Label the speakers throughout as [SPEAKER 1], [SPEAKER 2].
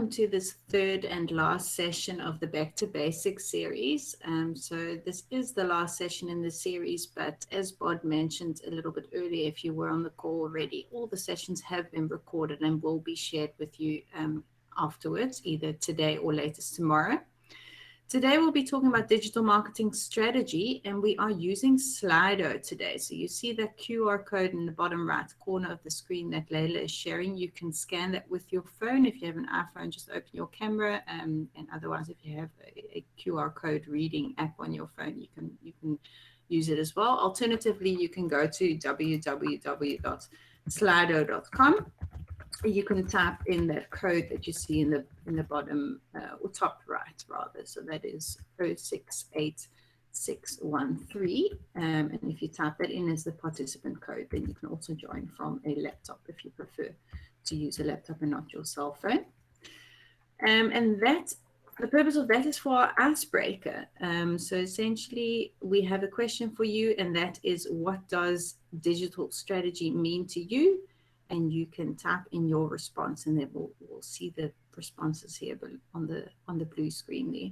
[SPEAKER 1] welcome to this third and last session of the Back to Basics series. So this is the last session in the series, but as Bod mentioned a little bit earlier, if you were on the call already, all the sessions have been recorded and will be shared with you afterwards, either today or latest tomorrow. Today we'll be talking about digital marketing strategy, and we are using Slido today. So you see that QR code in the bottom right corner of the screen that Layla is sharing. You can scan that with your phone. If you have an iPhone, just open your camera, and otherwise if you have a QR code reading app on your phone, you can use it as well. Alternatively, you can go to www.slido.com. You can type in that code that you see in the bottom or top right rather. So that is 068613. And if you type that in as the participant code, then you can also join from a laptop if you prefer to use a laptop and not your cell phone. And that the purpose of that is for our icebreaker. So essentially, we have a question for you, and that is, what does digital strategy mean to you? And you can type in your response, and then we'll see the responses here on the blue screen there.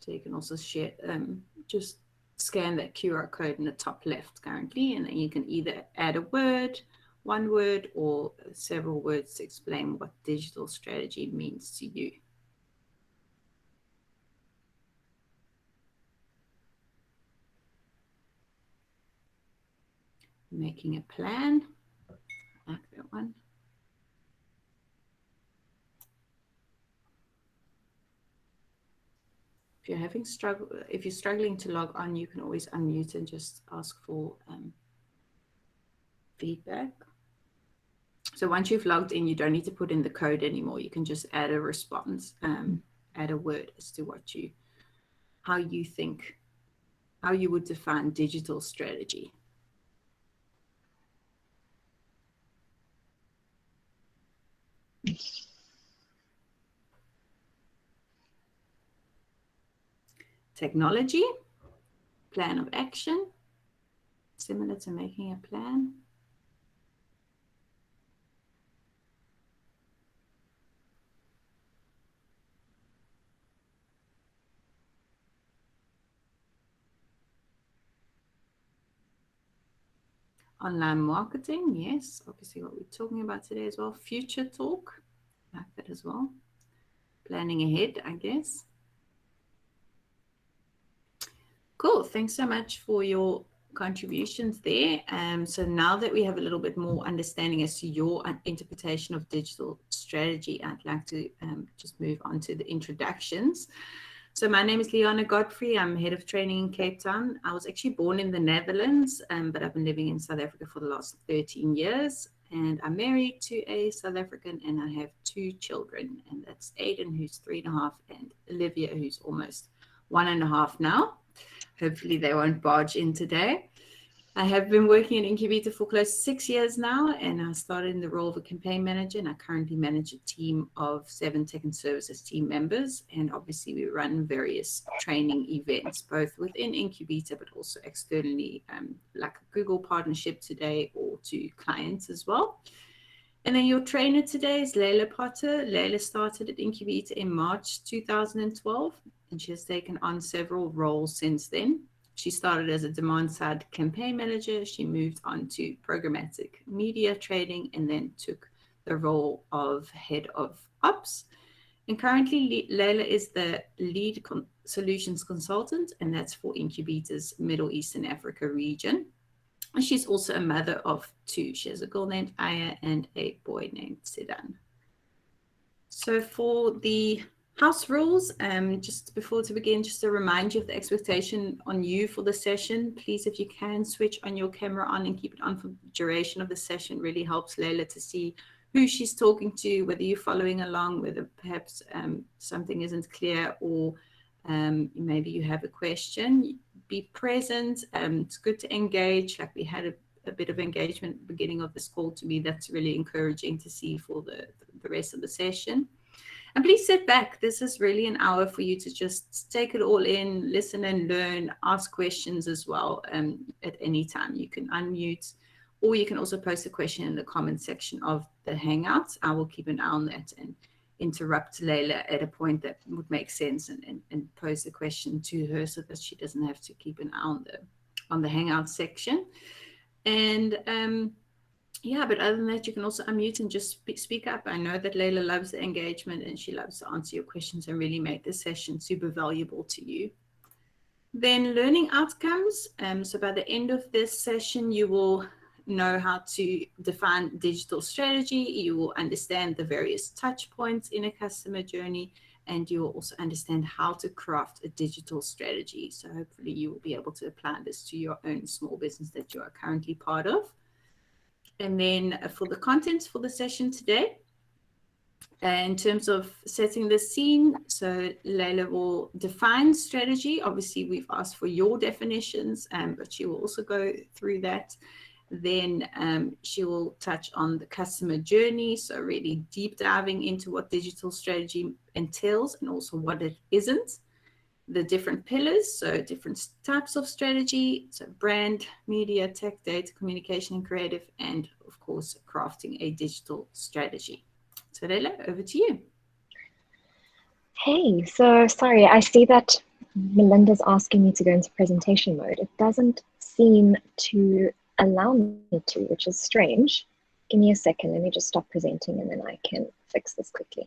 [SPEAKER 1] So you can also share, just scan that QR code in the top left currently, and then you can either add a word, one word, or several words to explain what digital strategy means to you. Making a plan, I like that one. If you're struggling to log on, you can always unmute and just ask for feedback. So once you've logged in, you don't need to put in the code anymore. You can just add a response, add a word as to how you would define digital strategy. Technology, plan of action, similar to making a plan. Online marketing, yes, obviously what we're talking about today as well. Future talk, like that as well. Planning ahead, I guess. Cool, thanks so much for your contributions there. So now that we have a little bit more understanding as to your interpretation of digital strategy, I'd like to just move on to the introductions. So my name is Liana Godfrey. I'm head of training in Cape Town. I was actually born in the Netherlands, but I've been living in South Africa for the last 13 years. And I'm married to a South African, and I have 2 children, and that's Aiden, who's 3.5, and Olivia, who's almost 1.5 now. Hopefully they won't barge in today. I have been working in Incubeta for close to 6 years now, and I started in the role of a campaign manager, and I currently manage a team of 7 tech and services team members. And obviously we run various training events, both within Incubeta, but also externally, like a Google partnership today, or to clients as well. And then your trainer today is Layla Potter. Layla started at Incubeta in March 2012, and she has taken on several roles since then. She started as a demand-side campaign manager. She moved on to programmatic media trading, and then took the role of head of ops. And currently, Layla is the lead solutions consultant, and that's for Incubeta's Middle East and Africa region. And she's also a mother of 2. She has a girl named Aya and a boy named Sidan. So for the house rules, just before to begin, just to remind you of the expectation on you for the session. Please, if you can, switch on your camera on and keep it on for the duration of the session. Really helps Layla to see who she's talking to, whether you're following along, whether perhaps something isn't clear, or maybe you have a question. Be present. It's good to engage. Like we had a bit of engagement at the beginning of this call. To me, that's really encouraging to see for the rest of the session. And please sit back. This is really an hour for you to just take it all in, listen and learn, ask questions as well. At any time, you can unmute, or you can also post a question in the comment section of the Hangouts. I will keep an eye on that and interrupt Layla at a point that would make sense, and pose the question to her so that she doesn't have to keep an eye on the Hangout section. And yeah, but other than that, you can also unmute and just speak up. I know that Layla loves the engagement and she loves to answer your questions and really make the session super valuable to you. Then learning outcomes. So by the end of this session, you will know how to define digital strategy. You will understand the various touch points in a customer journey, and you will also understand how to craft a digital strategy. So hopefully you will be able to apply this to your own small business that you are currently part of. And then for the contents for the session today, in terms of setting the scene, so Layla will define strategy. Obviously, we've asked for your definitions, but she will also go through that. Then she will touch on the customer journey, so really deep diving into what digital strategy entails and also what it isn't. The different pillars, so different types of strategy, so brand, media, tech, data, communication, and creative, and of course, crafting a digital strategy. So Layla, over to you.
[SPEAKER 2] Hey, so sorry, I see that Melinda's asking me to go into presentation mode. It doesn't seem to allow me to, which is strange. Give me a second, let me just stop presenting and then I can fix this quickly.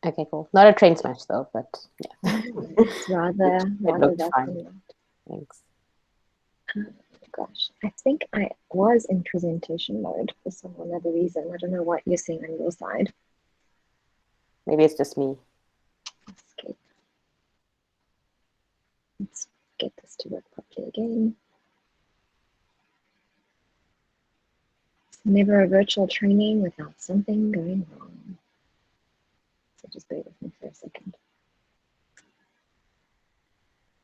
[SPEAKER 3] Okay, cool. Not a train smash though, but yeah.
[SPEAKER 2] It's rather that fine.
[SPEAKER 3] Thanks.
[SPEAKER 2] Gosh, I think I was in presentation mode for some other reason. I don't know what you're seeing on your side.
[SPEAKER 3] Maybe it's just me.
[SPEAKER 2] Escape. Let's get this to work properly again. It's never a virtual training without something going wrong. So just bear with me for a second.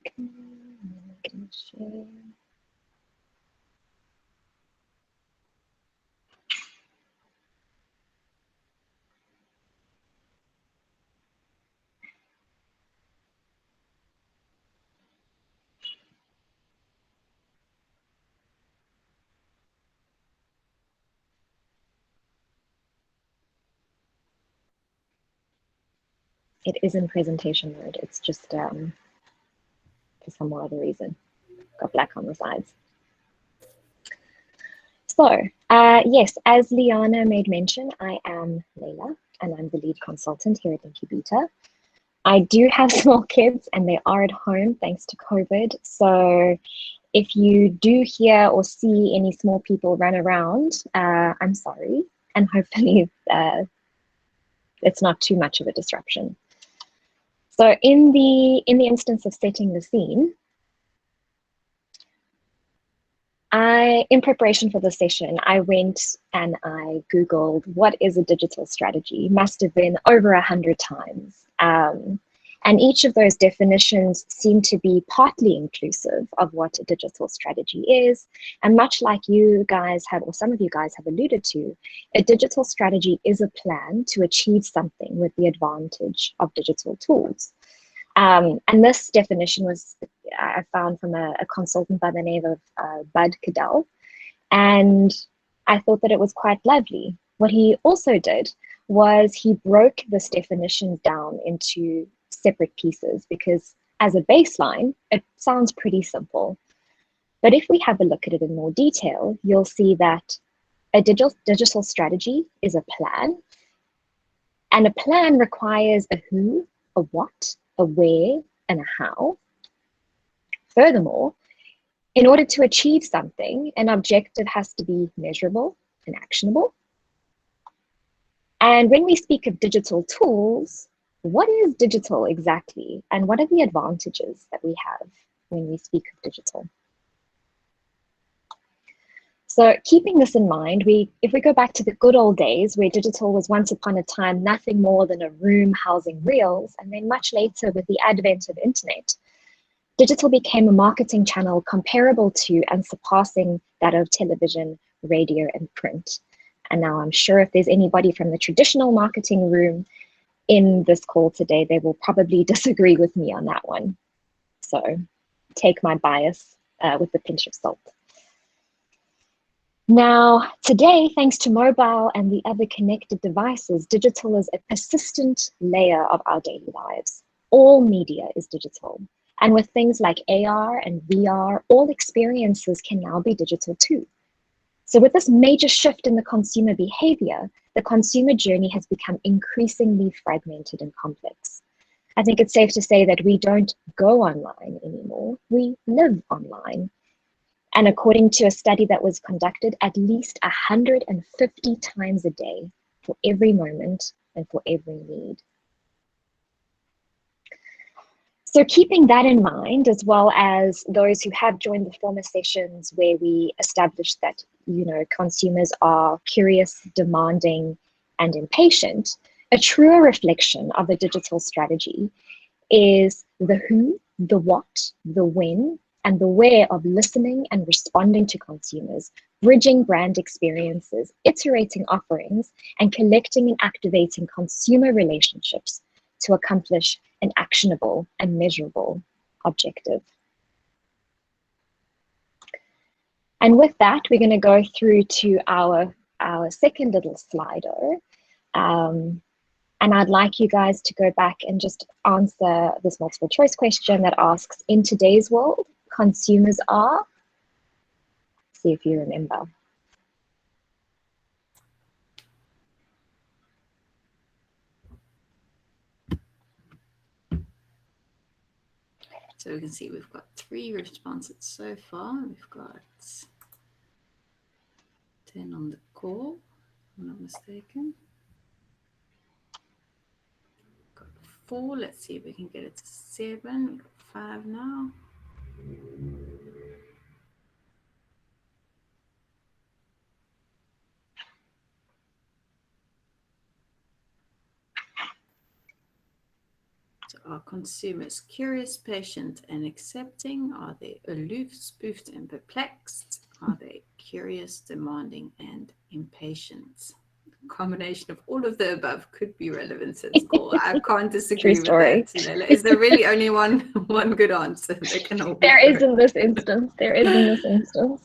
[SPEAKER 2] Okay, I'm gonna share. It is in presentation mode. It's just for some other reason. Got black on the sides. So yes, as Liana made mention, I am Layla and I'm the lead consultant here at Incubeta. I do have small kids and they are at home thanks to COVID. So if you do hear or see any small people run around, I'm sorry, and hopefully it's not too much of a disruption. So in the instance of setting the scene, in preparation for the session, I went and I Googled what is a digital strategy. Must have been over 100 times. And each of those definitions seem to be partly inclusive of what a digital strategy is. And much like you guys have, or some of you guys have alluded to, a digital strategy is a plan to achieve something with the advantage of digital tools. And this definition was, I found from a consultant by the name of Bud Cadell. And I thought that it was quite lovely. What he also did was he broke this definition down into separate pieces because as a baseline, it sounds pretty simple. But if we have a look at it in more detail, you'll see that a digital strategy is a plan. And a plan requires a who, a what, a where, and a how. Furthermore, in order to achieve something, an objective has to be measurable and actionable. And when we speak of digital tools, what is digital exactly? And what are the advantages that we have when we speak of digital? So keeping this in mind, if we go back to the good old days where digital was once upon a time nothing more than a room housing reels, and then much later with the advent of internet, digital became a marketing channel comparable to and surpassing that of television, radio, and print. And now I'm sure if there's anybody from the traditional marketing room, in this call today, they will probably disagree with me on that one. So take my bias with a pinch of salt. Now, today, thanks to mobile and the other connected devices, digital is a persistent layer of our daily lives. All media is digital. And with things like AR and VR, all experiences can now be digital too. So with this major shift in the consumer behavior, the consumer journey has become increasingly fragmented and complex. I think it's safe to say that we don't go online anymore, we live online. And according to a study that was conducted, at least 150 times a day for every moment and for every need. So keeping that in mind, as well as those who have joined the former sessions where we established that, consumers are curious, demanding, and impatient, a truer reflection of a digital strategy is the who, the what, the when, and the where of listening and responding to consumers, bridging brand experiences, iterating offerings, and collecting and activating consumer relationships to accomplish an actionable and measurable objective. And with that, we're going to go through to our second little Slido. And I'd like you guys to go back and just answer this multiple choice question that asks, in today's world, consumers are, see if you remember.
[SPEAKER 1] So we can see we've got 3 responses so far. We've got 10 on the call, if I'm not mistaken. Got 4. Let's see if we can get it to 7. We've got 5 now. So are consumers curious, patient, and accepting? Are they aloof, spoofed, and perplexed? Are they curious, demanding, and impatient? A combination of all of the above could be relevant to this call. I can't disagree with that, Leila. Is there really only one good answer? They can all be
[SPEAKER 2] There is
[SPEAKER 1] correct.
[SPEAKER 2] in this instance. There is in this instance.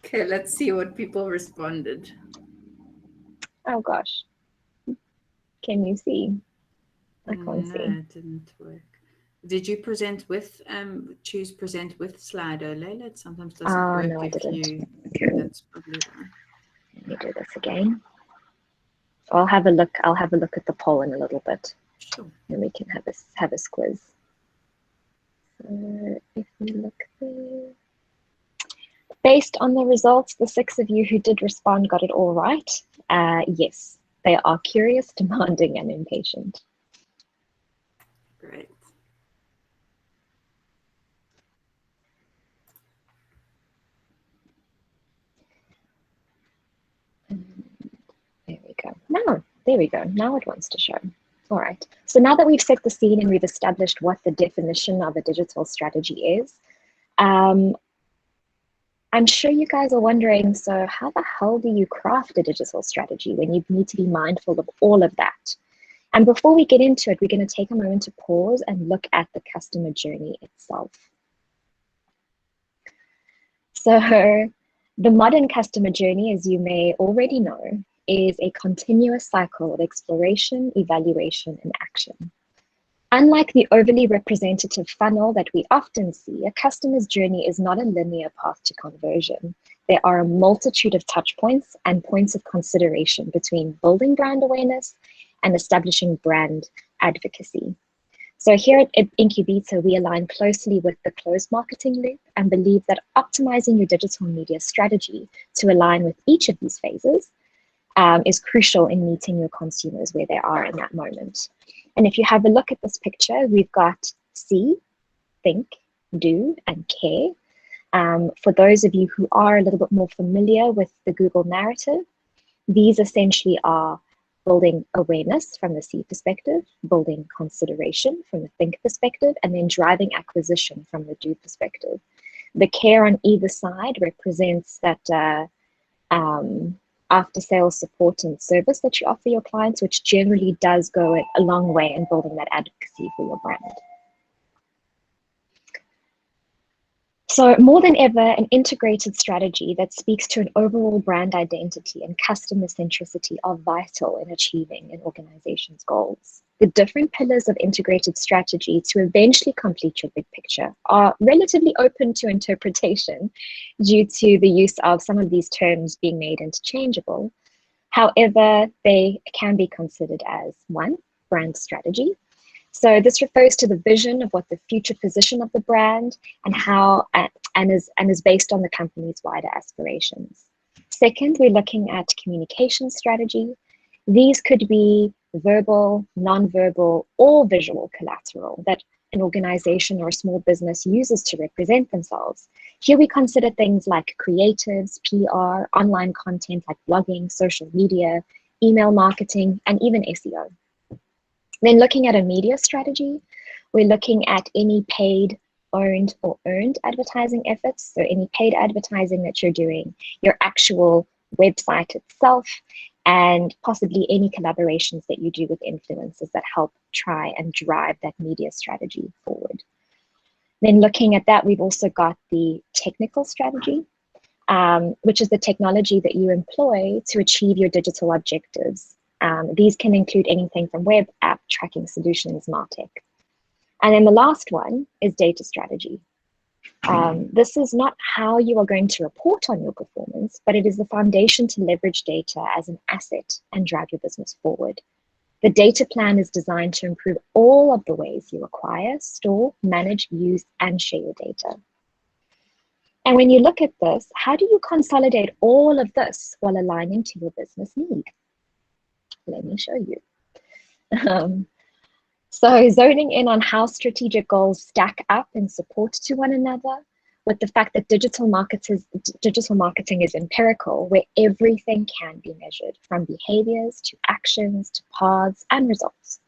[SPEAKER 1] Okay, let's see what people responded.
[SPEAKER 2] Oh gosh. Can you see? I can't see.
[SPEAKER 1] No, it didn't work. Did you present with choose present with Slido, Leila? It sometimes doesn't work.
[SPEAKER 2] No, I didn't.
[SPEAKER 1] You that's probably why.
[SPEAKER 2] Let me do this again. I'll have a look at the poll in a little bit.
[SPEAKER 1] Sure.
[SPEAKER 2] And we can have a quiz. So if we look there. Based on the results, the 6 of you who did respond got it all right. Yes, they are curious, demanding, and impatient.
[SPEAKER 1] Great.
[SPEAKER 2] There we go. There we go. Now it wants to show. All right. So now that we've set the scene and we've established what the definition of a digital strategy is, I'm sure you guys are wondering, so how the hell do you craft a digital strategy when you need to be mindful of all of that? And before we get into it, we're going to take a moment to pause and look at the customer journey itself. So the modern customer journey, as you may already know, is a continuous cycle of exploration, evaluation, and action. Unlike the overly representative funnel that we often see, a customer's journey is not a linear path to conversion. There are a multitude of touch points and points of consideration between building brand awareness and establishing brand advocacy. So here at Incubeta, we align closely with the closed marketing loop and believe that optimizing your digital media strategy to align with each of these phases is crucial in meeting your consumers where they are in that moment. And if you have a look at this picture, we've got see, think, do, and care. For those of you who are a little bit more familiar with the Google narrative, these essentially are building awareness from the see perspective, building consideration from the think perspective, and then driving acquisition from the do perspective. The care on either side represents that after sales support and service that you offer your clients, which generally does go a long way in building that advocacy for your brand. So more than ever, an integrated strategy that speaks to an overall brand identity and customer centricity are vital in achieving an organization's goals. The different pillars of integrated strategy to eventually complete your big picture are relatively open to interpretation due to the use of some of these terms being made interchangeable. However, they can be considered as one, brand strategy. So this refers to the vision of what the future position of the brand and how and is based on the company's wider aspirations. Second, we're looking at communication strategy. These could be verbal, non-verbal, or visual collateral that an organization or a small business uses to represent themselves. Here we consider things like creatives, PR, online content like blogging, social media, email marketing, and even SEO. Then looking at a media strategy, we're looking at any paid, owned, or earned advertising efforts. So any paid advertising that you're doing, your actual website itself, and possibly any collaborations that you do with influencers that help try and drive that media strategy forward. Then looking at that, we've also got the technical strategy, which is the technology that you employ to achieve your digital objectives. These can include anything from web, app, tracking solutions, MarTech. And then the last one is data strategy. This is not how you are going to report on your performance, but it is the foundation to leverage data as an asset and drive your business forward. The data plan is designed to improve all of the ways you acquire, store, manage, use, and share your data. And when you look at this, how do you consolidate all of this while aligning to your business need? Let me show you. So zoning in on how strategic goals stack up and support to one another, with the fact that digital marketing is empirical, where everything can be measured, from behaviors to actions to paths and results.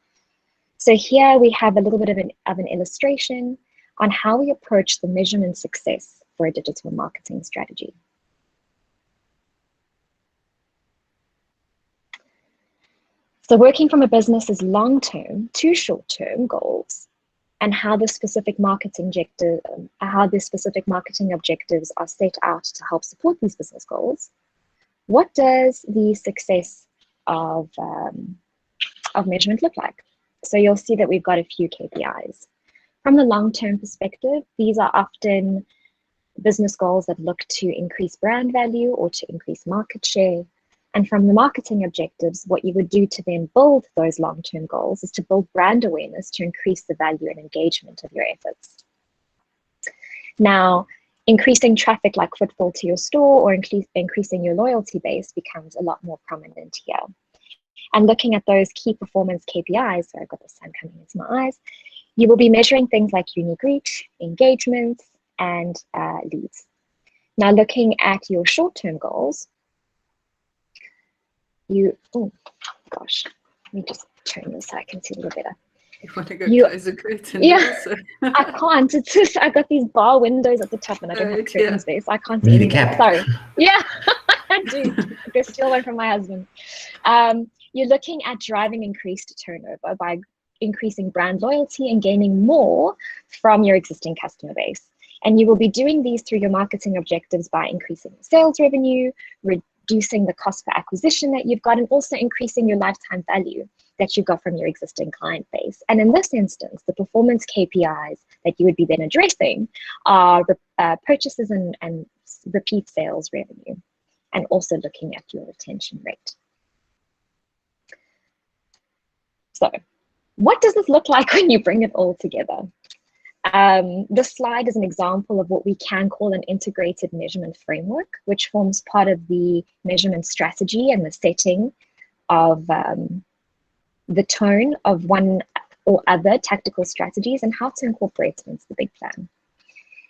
[SPEAKER 2] So here we have a little bit of an illustration on how we approach the measurement success for a digital marketing strategy. So working from a business's long-term to short-term goals and how the specific marketing objectives are set out to help support these business goals, what does the success of measurement look like? So you'll see that we've got a few KPIs. From the long-term perspective, these are often business goals that look to increase brand value or to increase market share. And from the marketing objectives, what you would do to then build those long-term goals is to build brand awareness to increase the value and engagement of your efforts. Now, increasing traffic like footfall to your store or increasing your loyalty base becomes a lot more prominent here. And looking at those key performance KPIs, so I've got the sun coming into my eyes, you will be measuring things like unique reach, engagement, and leads. Now, looking at your short-term goals, oh gosh, let me just turn this so I can see a little better.
[SPEAKER 1] You want to go close the curtain?
[SPEAKER 2] Yeah, I can't. It's just, I've got these bar windows at the top and I don't have curtain space. I can't see anything. Sorry. Yeah, I do. I go steal one from my husband. You're looking at driving increased turnover by increasing brand loyalty and gaining more from your existing customer base. And you will be doing these through your marketing objectives by increasing sales revenue, reducing the cost per acquisition that you've got, and also increasing your lifetime value that you've got from your existing client base. And in this instance, the performance KPIs that you would be then addressing are purchases and repeat sales revenue, and also looking at your retention rate. So what does this look like when you bring it all together? This slide is an example of what we can call an integrated measurement framework, which forms part of the measurement strategy and the setting of the tone of one or other tactical strategies and how to incorporate them into the big plan.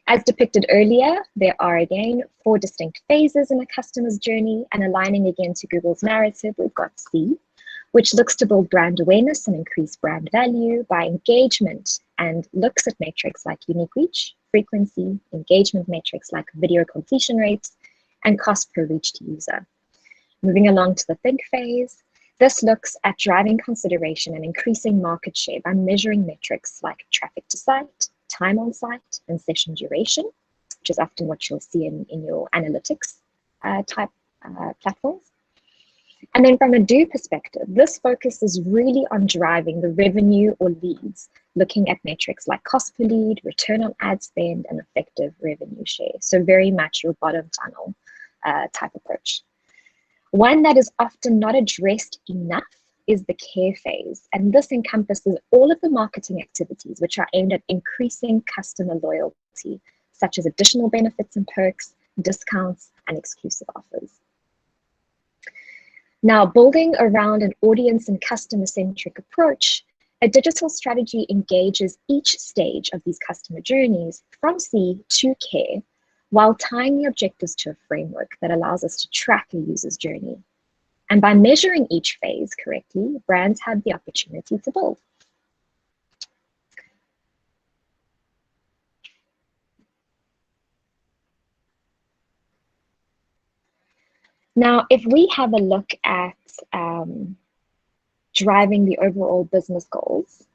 [SPEAKER 2] As depicted earlier, there are again 4 distinct phases in a customer's journey, and aligning again to Google's narrative, we've got C, which looks to build brand awareness and increase brand value by engagement and looks at metrics like unique reach, frequency, engagement metrics like video completion rates, and cost per reached user. Moving along to the think phase, this looks at driving consideration and increasing market share by measuring metrics like traffic to site, time on site, and session duration, which is often what you'll see in your analytics type platforms. And then from a do perspective, this focus is really on driving the revenue or leads, looking at metrics like cost per lead, return on ad spend, and effective revenue share. So very much your bottom funnel type approach. One that is often not addressed enough is the care phase. And this encompasses all of the marketing activities which are aimed at increasing customer loyalty, such as additional benefits and perks, discounts, and exclusive offers. Now, building around an audience and customer-centric approach, a digital strategy engages each stage of these customer journeys from C to care, while tying the objectives to a framework that allows us to track a user's journey. And by measuring each phase correctly, brands have the opportunity to build. Now, if we have a look at driving the overall business goals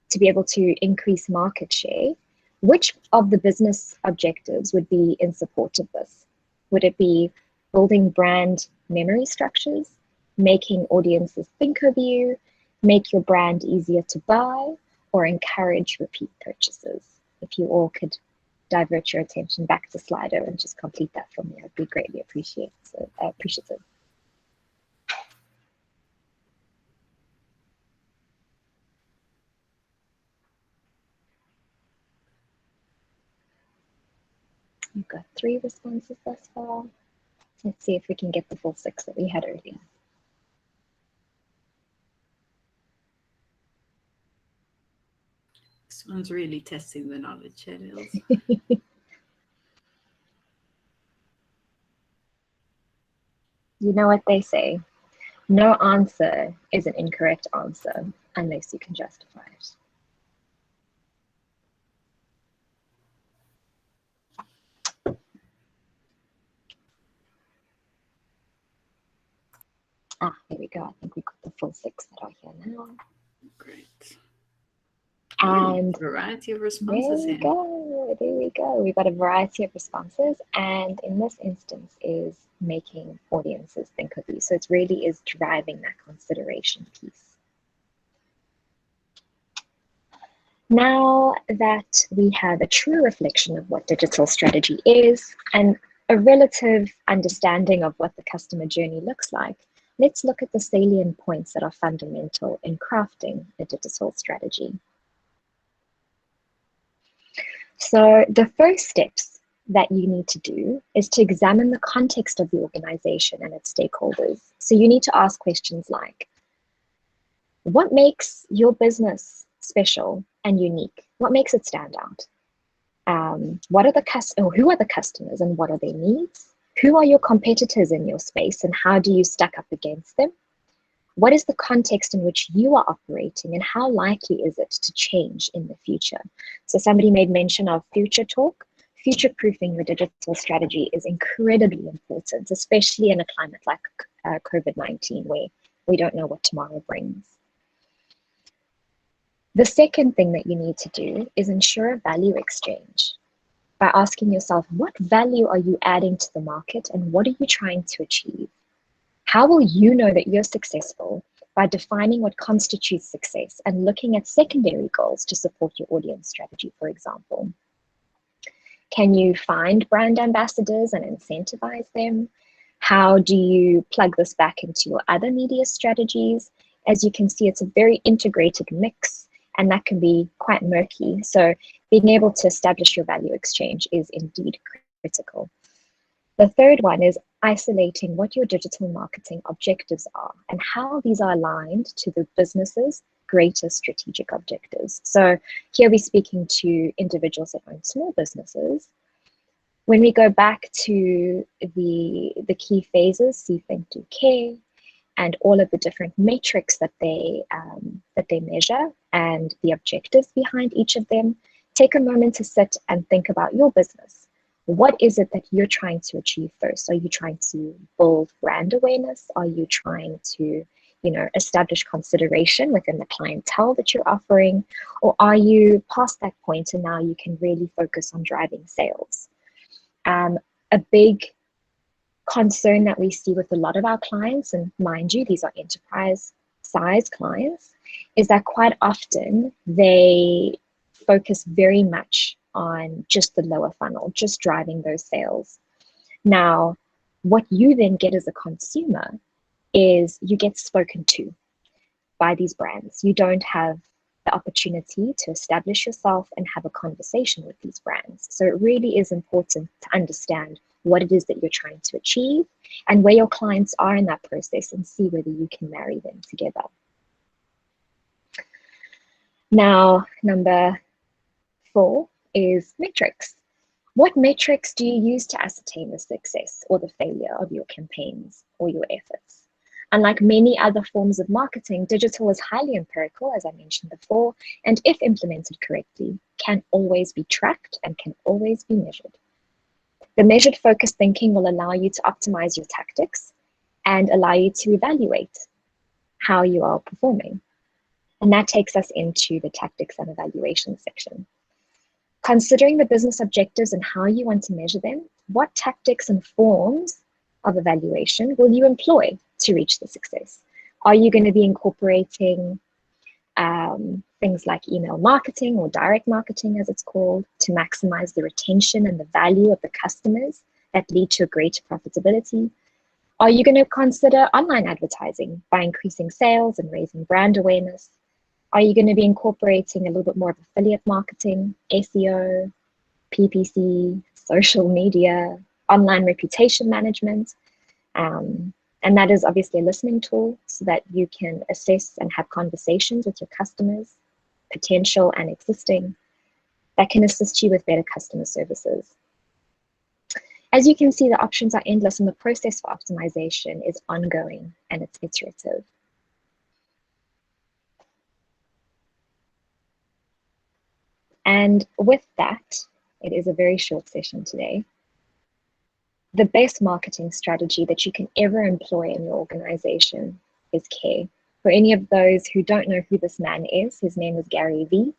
[SPEAKER 2] to be able to increase market share, which of the business objectives would be in support of this? Would it be building brand memory structures, making audiences think of you, make your brand easier to buy, or encourage repeat purchases? If you all could divert your attention back to Slido and just complete that for me, I'd be greatly appreciative. We've got 3 responses thus far. Let's see if we can get the full 6 that we had earlier.
[SPEAKER 1] This one's really testing the knowledge, channels.
[SPEAKER 2] You know what they say, no answer is an incorrect answer unless you can justify it. Ah, here we go. I think we got the full 6 that are here now.
[SPEAKER 1] Great.
[SPEAKER 2] And
[SPEAKER 1] variety of responses.
[SPEAKER 2] There we go. We've got a variety of responses, and in this instance is making audiences think of you. So it really is driving that consideration piece. Now that we have a true reflection of what digital strategy is and a relative understanding of what the customer journey looks like, let's look at the salient points that are fundamental in crafting a digital strategy. So the first steps that you need to do is to examine the context of the organization and its stakeholders. So you need to ask questions like, what makes your business special and unique? What makes it stand out? Who are the customers and what are their needs? Who are your competitors in your space and how do you stack up against them? What is the context in which you are operating and how likely is it to change in the future? So somebody made mention of future talk. Future-proofing your digital strategy is incredibly important, especially in a climate like COVID-19 where we don't know what tomorrow brings. The second thing that you need to do is ensure a value exchange by asking yourself, what value are you adding to the market and what are you trying to achieve? How will you know that you're successful? By defining what constitutes success and looking at secondary goals to support your audience strategy, for example. Can you find brand ambassadors and incentivize them? How do you plug this back into your other media strategies? As you can see, it's a very integrated mix and that can be quite murky. So being able to establish your value exchange is indeed critical. The third one is isolating what your digital marketing objectives are and how these are aligned to the business's greater strategic objectives. So here we're speaking to individuals that own small businesses. When we go back to the key phases, see, think, do, care, and all of the different metrics that they measure and the objectives behind each of them, take a moment to sit and think about your business. What is it that you're trying to achieve first? Are you trying to build brand awareness? Are you trying to, establish consideration within the clientele that you're offering? Or are you past that point and now you can really focus on driving sales? A big concern that we see with a lot of our clients, and mind you, these are enterprise size clients, is that quite often they focus very much on just the lower funnel, just driving those sales. Now, what you then get as a consumer is you get spoken to by these brands. You don't have the opportunity to establish yourself and have a conversation with these brands. So it really is important to understand what it is that you're trying to achieve and where your clients are in that process, and see whether you can marry them together. Now, number 4 is metrics. What metrics do you use to ascertain the success or the failure of your campaigns or your efforts? Unlike many other forms of marketing, digital is highly empirical, as I mentioned before, and if implemented correctly, can always be tracked and can always be measured. The measured focused thinking will allow you to optimize your tactics and allow you to evaluate how you are performing. And that takes us into the tactics and evaluation section. Considering the business objectives and how you want to measure them, what tactics and forms of evaluation will you employ to reach the success? Are you going to be incorporating things like email marketing or direct marketing, as it's called, to maximize the retention and the value of the customers that lead to a greater profitability? Are you going to consider online advertising by increasing sales and raising brand awareness? Are you going to be incorporating a little bit more of affiliate marketing, SEO, PPC, social media, online reputation management? And that is obviously a listening tool so that you can assess and have conversations with your customers, potential and existing, that can assist you with better customer services. As you can see, the options are endless and the process for optimization is ongoing and it's iterative. And with that, it is a very short session today. The best marketing strategy that you can ever employ in your organization is care. For any of those who don't know who this man is, his name is Gary Vee,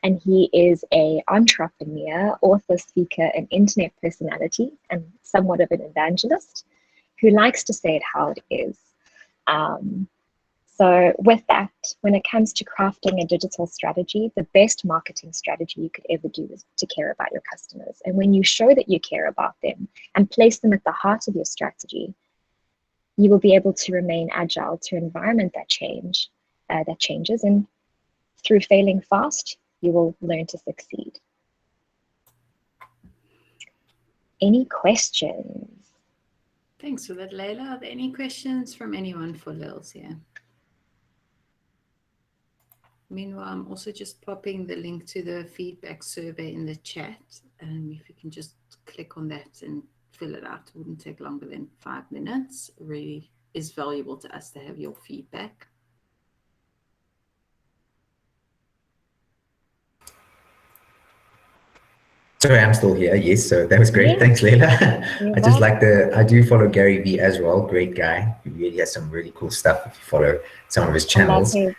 [SPEAKER 2] and he is an entrepreneur, author, speaker, and internet personality, and somewhat of an evangelist who likes to say it how it is. So with that, when it comes to crafting a digital strategy, the best marketing strategy you could ever do is to care about your customers. And when you show that you care about them and place them at the heart of your strategy, you will be able to remain agile to an environment that changes. And through failing fast, you will learn to succeed. Any questions?
[SPEAKER 1] Thanks for that, Layla. Are there any questions from anyone for Lils here? Meanwhile, I'm also just popping the link to the feedback survey in the chat. And if you can just click on that and fill it out, it wouldn't take longer than 5 minutes. It really is valuable to us to have your feedback.
[SPEAKER 4] Sorry, I'm still here. Yes, so that was great.
[SPEAKER 2] Yeah.
[SPEAKER 4] Thanks, Leila. I just
[SPEAKER 2] welcome.
[SPEAKER 4] I do follow Gary Vee as well. Great guy. He really has some really cool stuff if you follow some of his channels.
[SPEAKER 2] I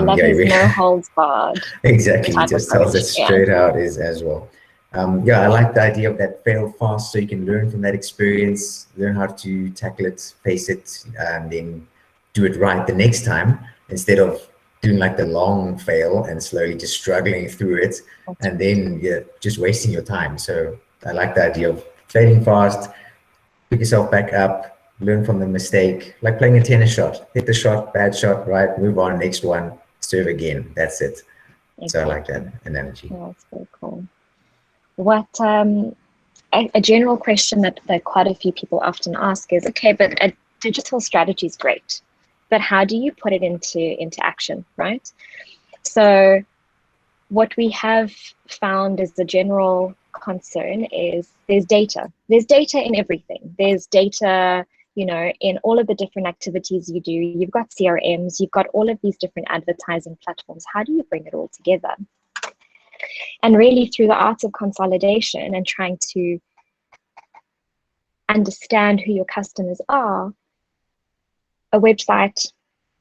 [SPEAKER 2] love his
[SPEAKER 4] really,
[SPEAKER 2] no holds barred.
[SPEAKER 4] exactly. He
[SPEAKER 2] type
[SPEAKER 4] just tells
[SPEAKER 2] approach,
[SPEAKER 4] us straight how it is as well. Yeah, I like the idea of that fail fast so you can learn from that experience, learn how to tackle it, face it, and then do it right the next time instead of doing like the long fail and slowly just struggling through it and then just wasting your time. So I like the idea of failing fast, pick yourself back up, learn from the mistake, like playing a tennis shot, hit the shot, bad shot, right, move on, next one, serve again. That's it. Exactly. So I like that analogy.
[SPEAKER 2] Yeah, that's very cool. What a general question that quite a few people often ask is, okay, but a digital strategy is great, but how do you put it into action, right? So what we have found as the general concern is there's data. There's data in everything. There's data, in all of the different activities you do. You've got CRMs, you've got all of these different advertising platforms. How do you bring it all together? And really through the art of consolidation and trying to understand who your customers are, a website,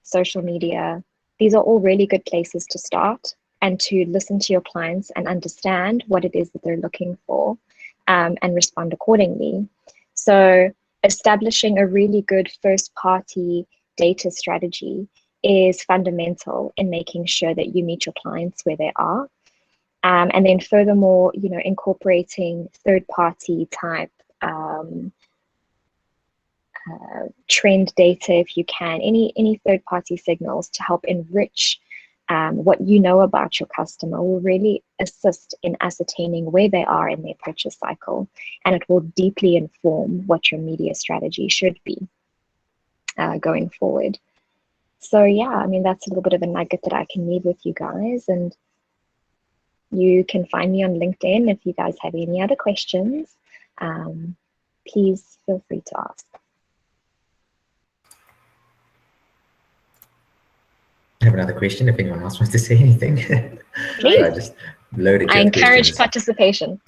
[SPEAKER 2] social media, these are all really good places to start and to listen to your clients and understand what it is that they're looking for, and respond accordingly. So establishing a really good first-party data strategy is fundamental in making sure that you meet your clients where they are. And then furthermore, incorporating third-party type trend data, if you can, any third-party signals to help enrich what you know about your customer will really assist in ascertaining where they are in their purchase cycle, and it will deeply inform what your media strategy should be going forward. So yeah, I mean, that's a little bit of a nugget that I can leave with you guys, and you can find me on LinkedIn if you guys have any other questions. Please feel free to ask.
[SPEAKER 4] I have another question if anyone else wants to say anything.
[SPEAKER 2] Please.
[SPEAKER 4] So I just loaded
[SPEAKER 2] I encourage
[SPEAKER 4] questions.
[SPEAKER 2] participation.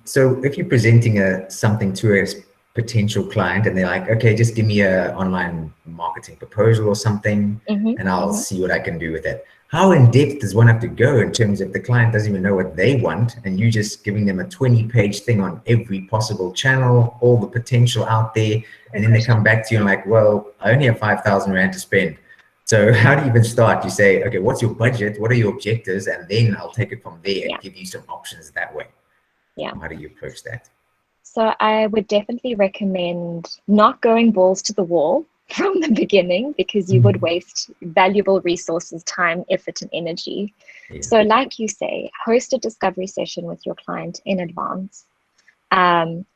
[SPEAKER 4] So if you're presenting something to a potential client and they're like, okay, just give me a online marketing proposal or something, and I'll see what I can do with it. How in depth does one have to go in terms of the client doesn't even know what they want, and you just giving them a 20-page thing on every possible channel, all the potential out there, and then they come back to you and like, well, I only have 5,000 Rand to spend. So how do you even start? You say, okay, what's your budget? What are your objectives? And then I'll take it from there and give you some options that way.
[SPEAKER 2] Yeah.
[SPEAKER 4] How do you approach that?
[SPEAKER 2] So I would definitely recommend not going balls to the wall from the beginning, because you would waste valuable resources, time, effort, and energy.
[SPEAKER 4] Yeah.
[SPEAKER 2] So like you say, host a discovery session with your client in advance.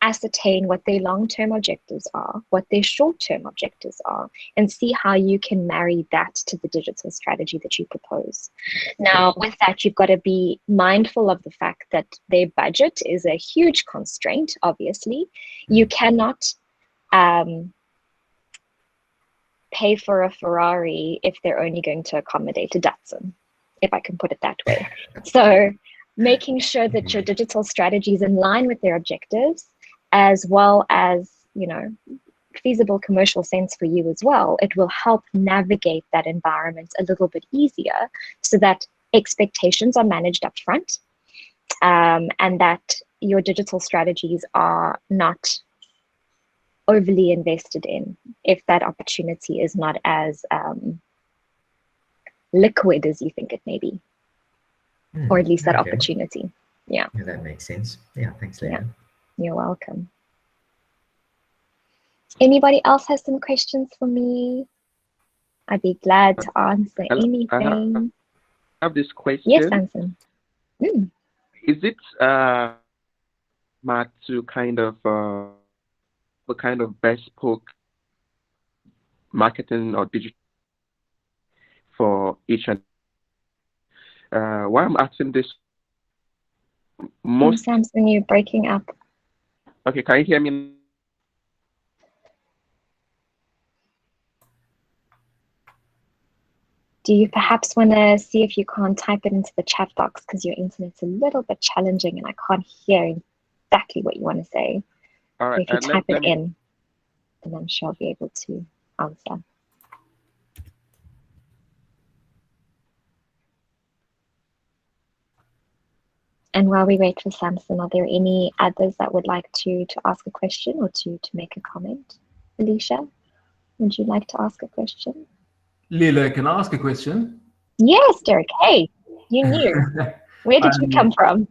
[SPEAKER 2] Ascertain what their long-term objectives are, what their short-term objectives are, and see how you can marry that to the digital strategy that you propose. Now, with that, you've got to be mindful of the fact that their budget is a huge constraint, obviously. You cannot pay for a Ferrari if they're only going to accommodate a Datsun, if I can put it that way. So making sure that your digital strategy is in line with their objectives, as well as, feasible commercial sense for you as well. It will help navigate that environment a little bit easier, so that expectations are managed up front, and that your digital strategies are not overly invested in if that opportunity is not as liquid as you think it may be. Or at least that opportunity. Yeah.
[SPEAKER 4] That makes sense. Yeah, thanks, Leila.
[SPEAKER 2] Yeah. You're welcome. Anybody else has some questions for me? I'd be glad to answer anything.
[SPEAKER 5] I have this question.
[SPEAKER 2] Yes, Anson.
[SPEAKER 5] Is it smart to kind of bespoke marketing or digital for each and why I'm asking this,
[SPEAKER 2] Samson, you're breaking up.
[SPEAKER 5] Okay, can you hear me?
[SPEAKER 2] Do you perhaps want to see if you can't type it into the chat box, because your internet's a little bit challenging and I can't hear exactly what you want to say.
[SPEAKER 5] All right,
[SPEAKER 2] if you type it in, then I'm sure I'll be able to answer. And while we wait for Samson, are there any others that would like to ask a question or to make a comment? Alicia, would you like to ask a question?
[SPEAKER 6] Leila, can I ask a question?
[SPEAKER 2] Yes, Derek. Hey, you knew. Where did you come from?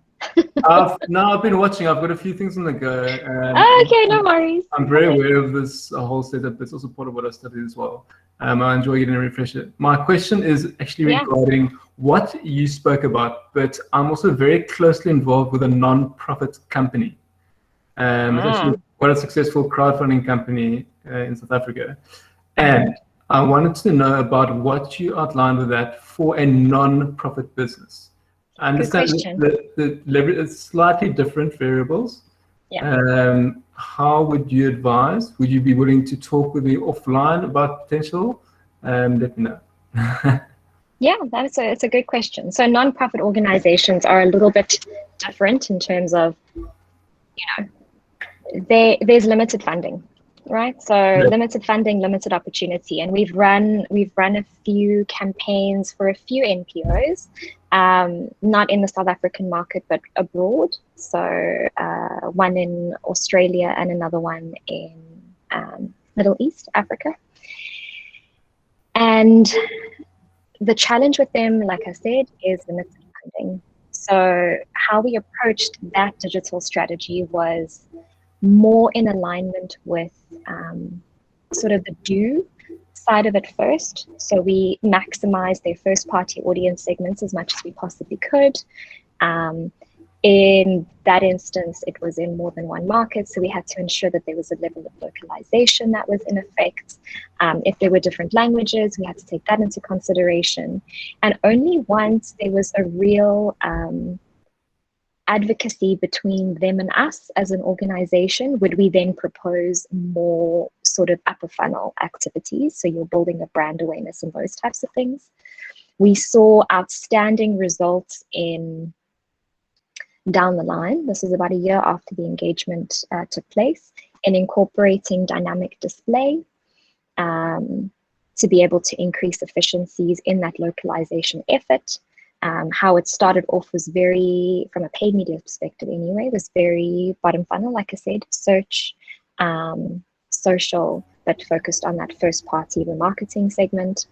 [SPEAKER 6] I've been watching. I've got a few things on the go.
[SPEAKER 2] Okay, no worries.
[SPEAKER 6] I'm very aware of this whole setup. It's also part of what I studied as well. I enjoy getting a refresher. My question is actually regarding what you spoke about, but I'm also very closely involved with a non-profit company. It's actually quite a successful crowdfunding company in South Africa. And I wanted to know about what you outlined with that for a non-profit business. I understand the leverage is slightly different variables.
[SPEAKER 2] Yeah.
[SPEAKER 6] How would you advise? Would you be willing to talk with me offline about potential? Let me know.
[SPEAKER 2] Yeah, it's a good question. So non-profit organizations are a little bit different in terms of, there's limited funding, right? So
[SPEAKER 6] Yeah.
[SPEAKER 2] limited funding, limited opportunity, and we've run a few campaigns for a few NPOs, not in the South African market but abroad. So one in Australia and another one in Middle East, Africa. And the challenge with them, like I said, is limited funding. So how we approached that digital strategy was more in alignment with sort of the do side of it first. So we maximized their first party audience segments as much as we possibly could. In that instance, it was in more than one market, so we had to ensure that there was a level of localization that was in effect. If there were different languages, we had to take that into consideration. And only once there was a real advocacy between them and us as an organization would we then propose more sort of upper funnel activities. So you're building a brand awareness and those types of things. We saw outstanding results in down the line. This is about a year after the engagement took place, in incorporating dynamic display to be able to increase efficiencies in that localization effort. How it started off was very, from a paid media perspective anyway, was very bottom funnel, like I said, search, social, but focused on that first party remarketing segment.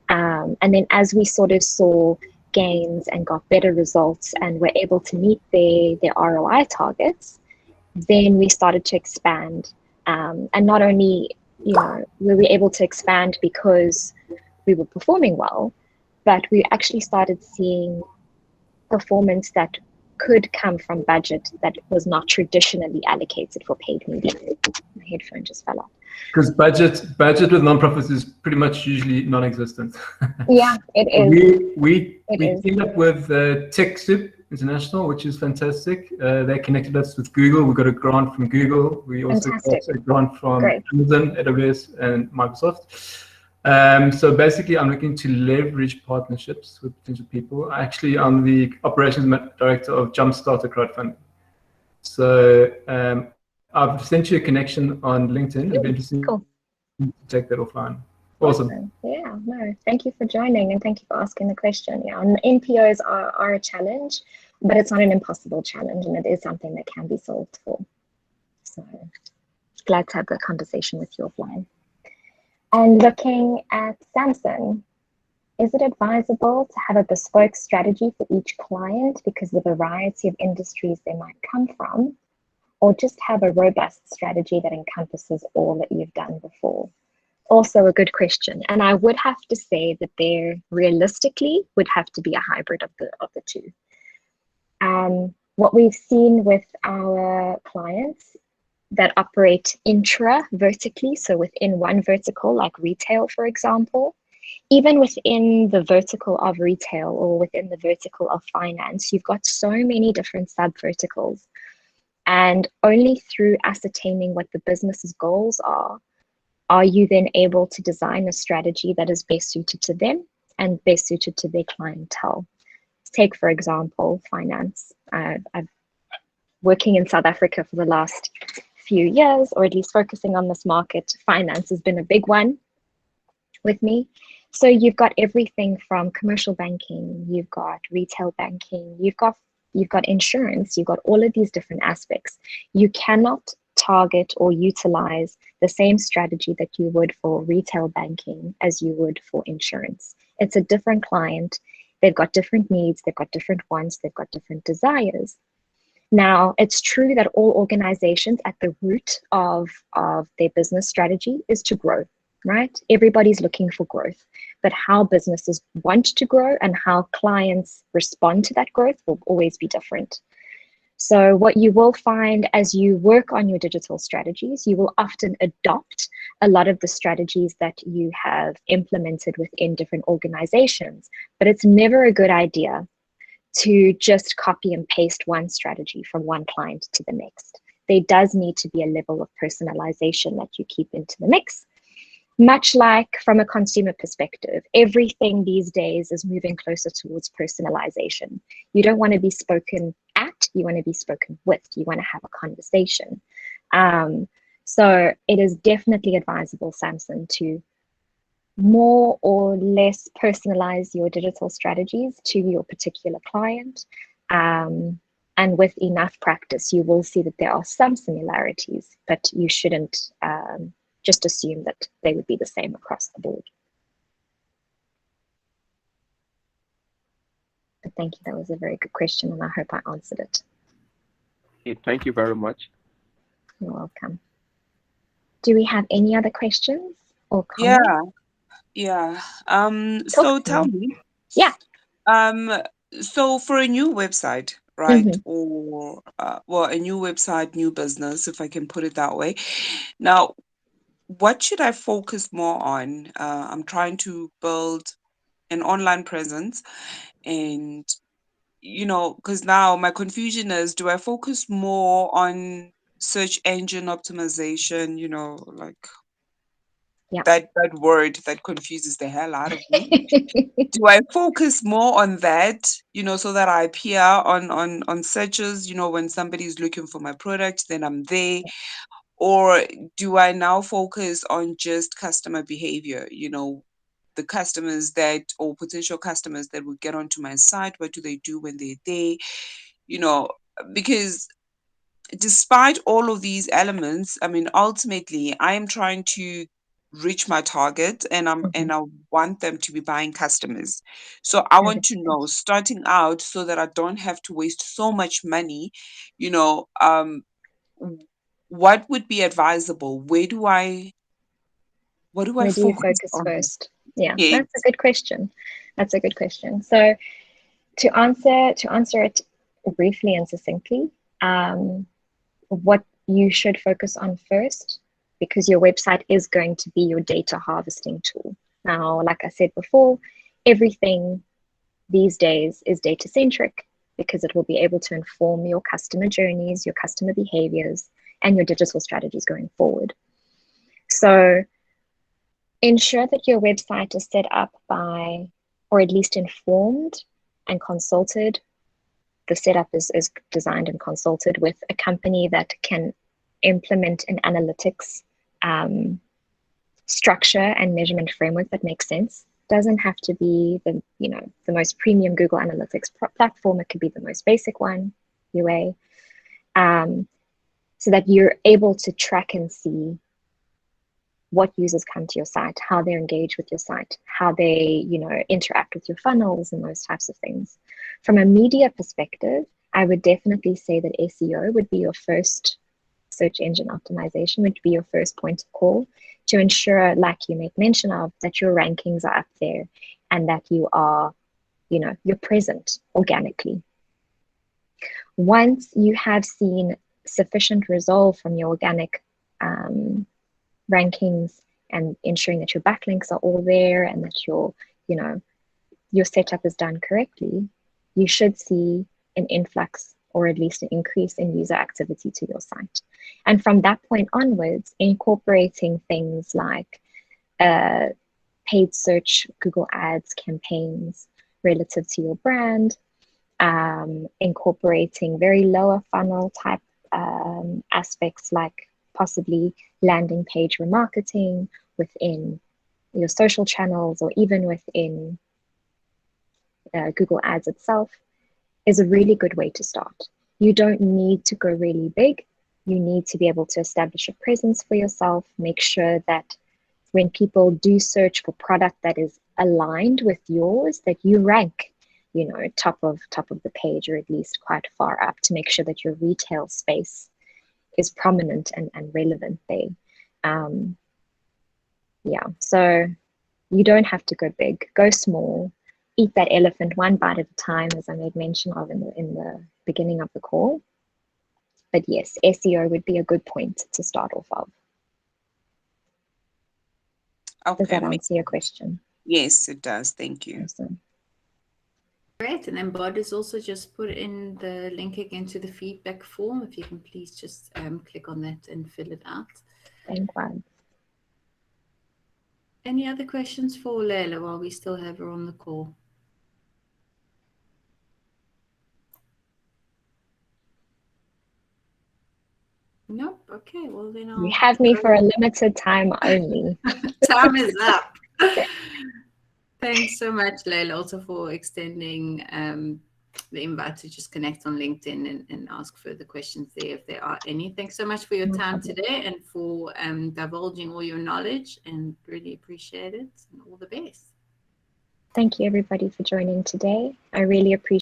[SPEAKER 2] And then as we sort of saw gains and got better results and were able to meet their ROI targets, then we started to expand. And not only, were we able to expand because we were performing well, but we actually started seeing performance that could come from budget that was not traditionally allocated for paid media. My headphone just fell off.
[SPEAKER 6] Because budget with nonprofits is pretty much usually non-existent.
[SPEAKER 2] Yeah, it is.
[SPEAKER 6] We teamed up with TechSoup International, which is fantastic. They connected us with Google. We got a grant from Google. We also got a grant from Amazon, AWS, and Microsoft. So basically, I'm looking to leverage partnerships with potential people. Actually, I'm the operations director of Jumpstarter Crowdfunding. So I've sent you a connection on LinkedIn. It'd be interesting to take that offline. Awesome.
[SPEAKER 2] Yeah, no, thank you for joining and thank you for asking the question. Yeah, and NPOs are a challenge, but it's not an impossible challenge, and it is something that can be solved for. So glad to have the conversation with you offline. And looking at Samson, is it advisable to have a bespoke strategy for each client because of the variety of industries they might come from, or just have a robust strategy that encompasses all that you've done before? Also a good question. And I would have to say that there realistically would have to be a hybrid of the two. What we've seen with our clients that operate intra-vertically, so within one vertical, like retail, for example, even within the vertical of retail or within the vertical of finance, you've got so many different sub-verticals. And only through ascertaining what the business's goals are you then able to design a strategy that is best suited to them and best suited to their clientele. Take, for example, finance. I've working in South Africa for the last few years, or at least focusing on this market. Finance has been a big one with me. So you've got everything from commercial banking, you've got retail banking, you've got insurance, you've got all of these different aspects. You cannot target or utilize the same strategy that you would for retail banking as you would for insurance. It's a different client. They've got different needs, they've got different wants, they've got different desires. Now, it's true that all organizations at the root of their business strategy is to grow, right? Everybody's looking for growth, but how businesses want to grow and how clients respond to that growth will always be different. So what you will find as you work on your digital strategies, you will often adopt a lot of the strategies that you have implemented within different organizations, but it's never a good idea to just copy and paste one strategy from one client to the next. There does need to be a level of personalization that you keep into the mix. Much like from a consumer perspective, everything these days is moving closer towards personalization. You don't want to be spoken at, you want to be spoken with, you want to have a conversation. So it is definitely advisable, Samson, to more or less personalize your digital strategies to your particular client. And with enough practice, you will see that there are some similarities, but you shouldn't just assume that they would be the same across the board. But thank you. That was a very good question, and I hope I answered it.
[SPEAKER 5] Yeah, thank you very much.
[SPEAKER 2] You're welcome. Do we have any other questions or comments?
[SPEAKER 7] Yeah.
[SPEAKER 2] Talk
[SPEAKER 7] So
[SPEAKER 2] to
[SPEAKER 7] tell
[SPEAKER 2] me.
[SPEAKER 7] me.
[SPEAKER 2] Yeah.
[SPEAKER 7] So for a new website, right? Or well, a new website, new business, if I can put it that way. Now, what should I focus more on? I'm trying to build an online presence, and because now my confusion is, do I focus more on search engine optimization, like
[SPEAKER 2] Yeah.
[SPEAKER 7] that word that confuses the hell out of me? Do I focus more on that, so that I appear on searches, when somebody's looking for my product, then I'm there? Or do I now focus on just customer behavior, the customers that, or potential customers that will get onto my site? What do they do when they're there? Because despite all of these elements, I mean, ultimately, I am trying to reach my target, and I want them to be buying customers. So I want to know, starting out, so that I don't have to waste so much money, what would be advisable? What do I
[SPEAKER 2] Where do you
[SPEAKER 7] focus
[SPEAKER 2] focus
[SPEAKER 7] on?
[SPEAKER 2] first? Yeah,
[SPEAKER 7] Yes.
[SPEAKER 2] that's a good question. That's a good question. So to answer it briefly and succinctly, what you should focus on first, because your website is going to be your data harvesting tool. Now, like I said before, everything these days is data centric, because it will be able to inform your customer journeys, your customer behaviors, and your digital strategies going forward. So ensure that your website is set up by, or at least informed and consulted. The setup is designed and consulted with a company that can implement an analytics structure and measurement framework that makes sense. Doesn't have to be the most premium Google Analytics platform. It could be the most basic one, UA, so that you're able to track and see what users come to your site, how they engage with your site, how they interact with your funnels and those types of things. From a media perspective, I would definitely say that SEO would be your first, search engine optimization would be your first point of call, to ensure, like you make mention of, that your rankings are up there and that you are, you're present organically. Once you have seen sufficient resolve from your organic rankings, and ensuring that your backlinks are all there and that your setup is done correctly, you should see an influx, or at least an increase in user activity to your site. And from that point onwards, incorporating things like paid search, Google Ads campaigns relative to your brand, incorporating very lower funnel type aspects, like possibly landing page remarketing within your social channels, or even within Google Ads itself, is a really good way to start. You don't need to go really big. You need to be able to establish a presence for yourself, make sure that when people do search for product that is aligned with yours, that you rank, top of the page, or at least quite far up, to make sure that your retail space is prominent and relevant there. So you don't have to go big, go small, eat that elephant one bite at a time, as I made mention of in the beginning of the call. But yes, SEO would be a good point to start off of.
[SPEAKER 7] Okay.
[SPEAKER 2] Does that answer your question?
[SPEAKER 7] Yes, it does. Thank you.
[SPEAKER 2] Awesome.
[SPEAKER 1] Great. And then Bod has also just put in the link again to the feedback form. If you can please just click on that and fill it out.
[SPEAKER 2] Thank you.
[SPEAKER 1] Any other questions for Leila while we still have her on the call? No? Okay, well then
[SPEAKER 2] You have me for a limited time only.
[SPEAKER 1] Time is up. Thanks so much, Leila, also for extending the invite to just connect on LinkedIn and ask further questions there if there are any. Thanks so much for your time today and for divulging all your knowledge, and really appreciate it, and all the best.
[SPEAKER 2] Thank you everybody for joining today. I really appreciate